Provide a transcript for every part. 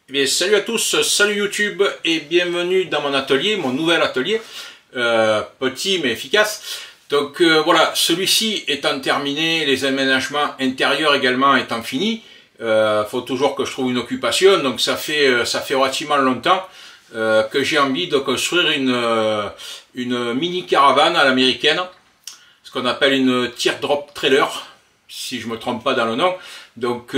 Eh bien, salut à tous, salut YouTube et bienvenue dans mon atelier, mon nouvel atelier, petit mais efficace. Donc voilà, celui-ci étant terminé, les aménagements intérieurs également étant finis, faut toujours que je trouve une occupation, donc ça fait relativement longtemps que j'ai envie de construire une mini caravane à l'américaine, ce qu'on appelle une teardrop trailer, si je me trompe pas dans le nom. Donc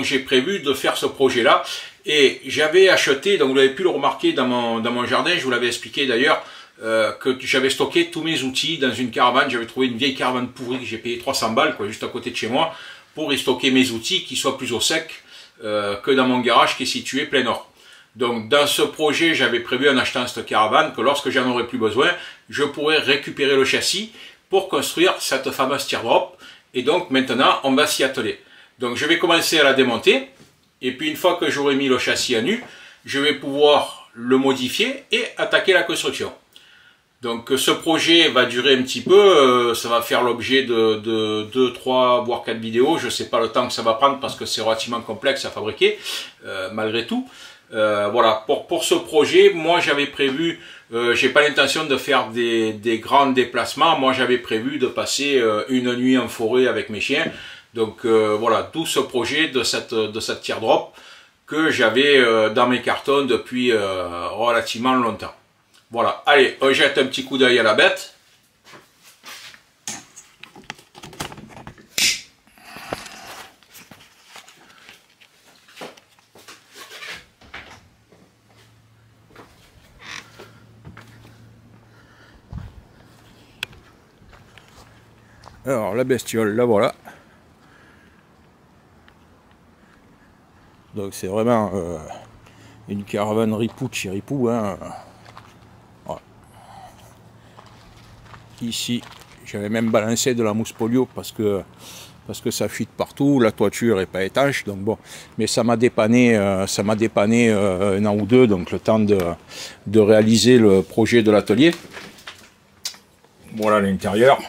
j'ai prévu de faire ce projet-là. Et j'avais acheté, donc vous avez pu le remarquer dans mon jardin, je vous l'avais expliqué d'ailleurs, que j'avais stocké tous mes outils dans une caravane. J'avais trouvé une vieille caravane pourrie que j'ai payé 300 balles, quoi, juste à côté de chez moi, pour y stocker mes outils qui soient plus au sec que dans mon garage qui est situé plein nord. Donc dans ce projet, j'avais prévu en achetant cette caravane que lorsque j'en aurais plus besoin, je pourrais récupérer le châssis pour construire cette fameuse teardrop. Et donc maintenant, on va s'y atteler. Donc je vais commencer à la démonter. Et puis une fois que j'aurai mis le châssis à nu, je vais pouvoir le modifier et attaquer la construction. Donc ce projet va durer un petit peu, ça va faire l'objet de 2, 3, voire 4 vidéos. Je ne sais pas le temps que ça va prendre parce que c'est relativement complexe à fabriquer, malgré tout. Voilà, pour ce projet, moi j'avais prévu, j'ai pas l'intention de faire des grands déplacements. Moi j'avais prévu de passer une nuit en forêt avec mes chiens. Donc voilà, tout ce projet de cette teardrop que j'avais dans mes cartons depuis relativement longtemps. Voilà, allez, on jette un petit coup d'œil à la bête. Alors la bestiole, la voilà. Donc c'est vraiment une caravane ripou de chez Ripou, hein. Voilà. Ici, j'avais même balancé de la mousse polio parce que ça fuite partout, la toiture n'est pas étanche, donc bon, mais ça m'a dépanné un an ou deux, donc le temps de réaliser le projet de l'atelier. Voilà l'intérieur.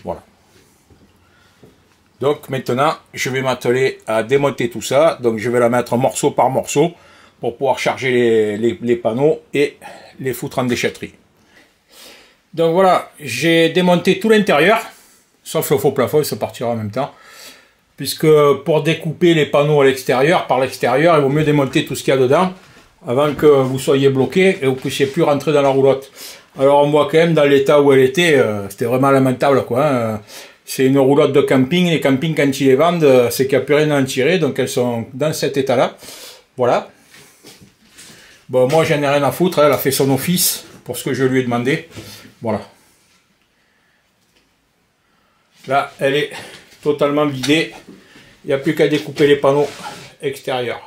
Voilà. Donc maintenant, je vais m'atteler à démonter tout ça. Donc je vais la mettre morceau par morceau pour pouvoir charger les panneaux et les foutre en déchetterie. Donc voilà, j'ai démonté tout l'intérieur, sauf le faux plafond, ça partira en même temps. Puisque pour découper les panneaux à l'extérieur, par l'extérieur, il vaut mieux démonter tout ce qu'il y a dedans avant que vous soyez bloqué et vous ne puissiez plus rentrer dans la roulotte. Alors on voit quand même dans l'état où elle était, c'était vraiment lamentable, quoi, hein. C'est une roulotte de camping. Les campings, quand ils les vendent, c'est qu'il n'y a plus rien à en tirer. Donc elles sont dans cet état-là. Voilà. Bon, moi, j'en ai rien à foutre. Elle a fait son office pour ce que je lui ai demandé. Voilà. Là, elle est totalement vidée. Il n'y a plus qu'à découper les panneaux extérieurs.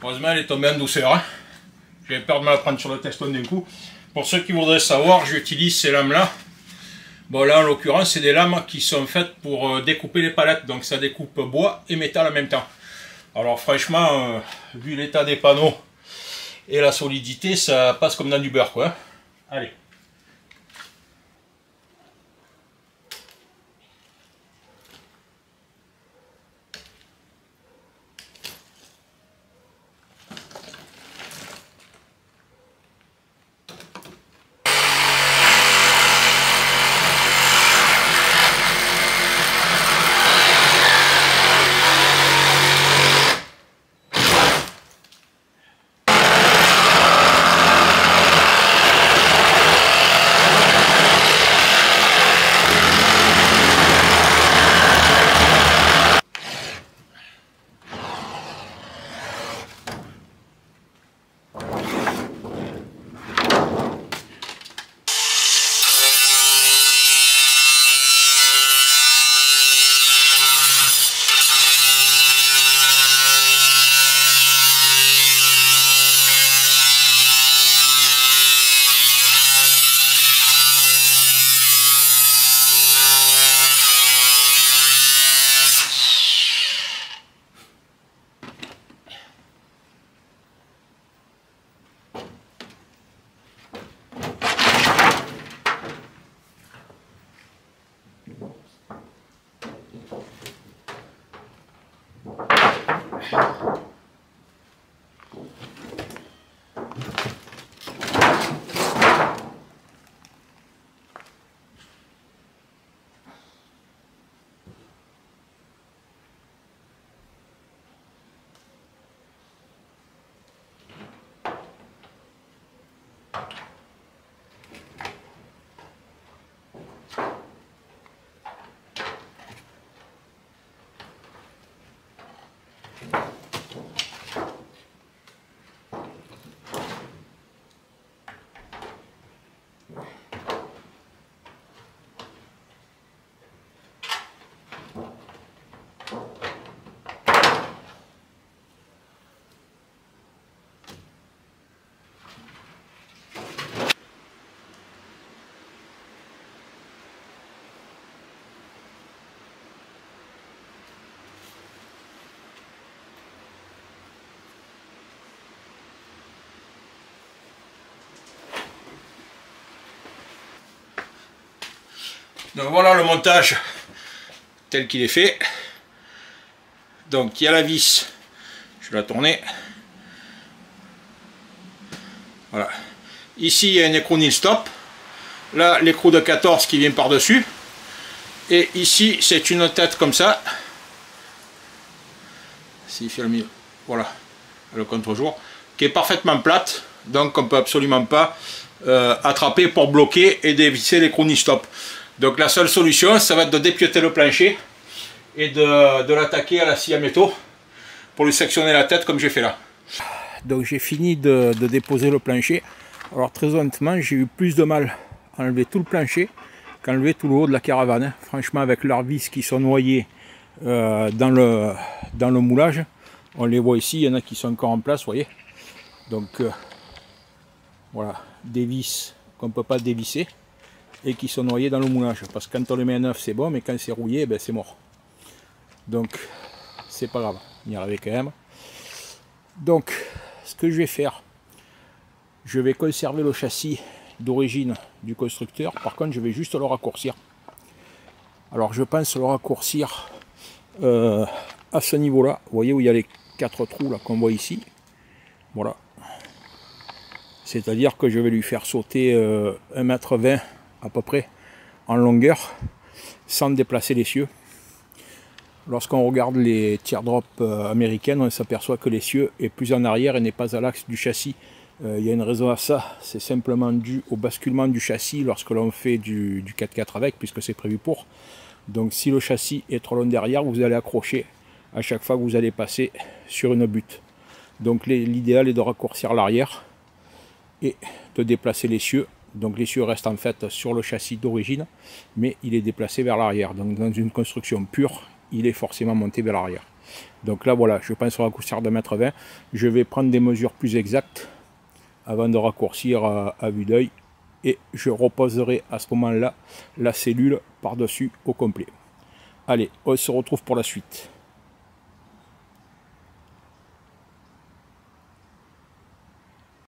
Heureusement, elle est tombée en douceur. Hein. J'avais peur de me la prendre sur le teston d'un coup. Pour ceux qui voudraient savoir, j'utilise ces lames-là. Bon, là, en l'occurrence, c'est des lames qui sont faites pour découper les palettes. Donc, ça découpe bois et métal en même temps. Alors, franchement, vu l'état des panneaux et la solidité, ça passe comme dans du beurre, quoi. Allez. Donc voilà le montage tel qu'il est fait. Donc il y a la vis, je vais la tourner. Voilà. Ici il y a un écrou nil stop. Là l'écrou de 14 qui vient par dessus. Et ici c'est une tête comme ça. S'il fait le milieu, voilà, le contre-jour, qui est parfaitement plate. Donc on ne peut absolument pas attraper pour bloquer et dévisser l'écrou nil stop. Donc la seule solution, ça va être de dépiauter le plancher et de l'attaquer à la scie à métaux pour lui sectionner la tête comme j'ai fait là. Donc j'ai fini de déposer le plancher. Alors très honnêtement, j'ai eu plus de mal à enlever tout le plancher qu'à enlever tout le haut de la caravane. Franchement, avec leurs vis qui sont noyées dans le moulage, on les voit ici, il y en a qui sont encore en place, vous voyez. Donc voilà, des vis qu'on ne peut pas dévisser et qui sont noyés dans le moulage, parce que quand on les met à neuf c'est bon, mais quand c'est rouillé, ben c'est mort. Donc c'est pas grave, on y arrive quand même. Donc ce que je vais faire, je vais conserver le châssis d'origine du constructeur, par contre je vais juste le raccourcir. Alors je pense le raccourcir à ce niveau là, vous voyez où il y a les 4 trous là qu'on voit ici, voilà. C'est à dire que je vais lui faire sauter 1,20 m à peu près en longueur sans déplacer l'essieu. Lorsqu'on regarde les teardrops américaines, on s'aperçoit que l'essieu est plus en arrière et n'est pas à l'axe du châssis. Il y a une raison à ça, c'est simplement dû au basculement du châssis lorsque l'on fait du 4x4 avec, puisque c'est prévu pour. Donc si le châssis est trop long derrière, vous allez accrocher à chaque fois que vous allez passer sur une butte. Donc l'idéal est de raccourcir l'arrière et de déplacer l'essieu. Donc l'essieu reste en fait sur le châssis d'origine, mais il est déplacé vers l'arrière. Donc dans une construction pure, il est forcément monté vers l'arrière. Donc là voilà, je pense raccourcir de 1,20 m. Je vais prendre des mesures plus exactes avant de raccourcir à vue d'œil. Et je reposerai à ce moment-là la cellule par-dessus au complet. Allez, on se retrouve pour la suite.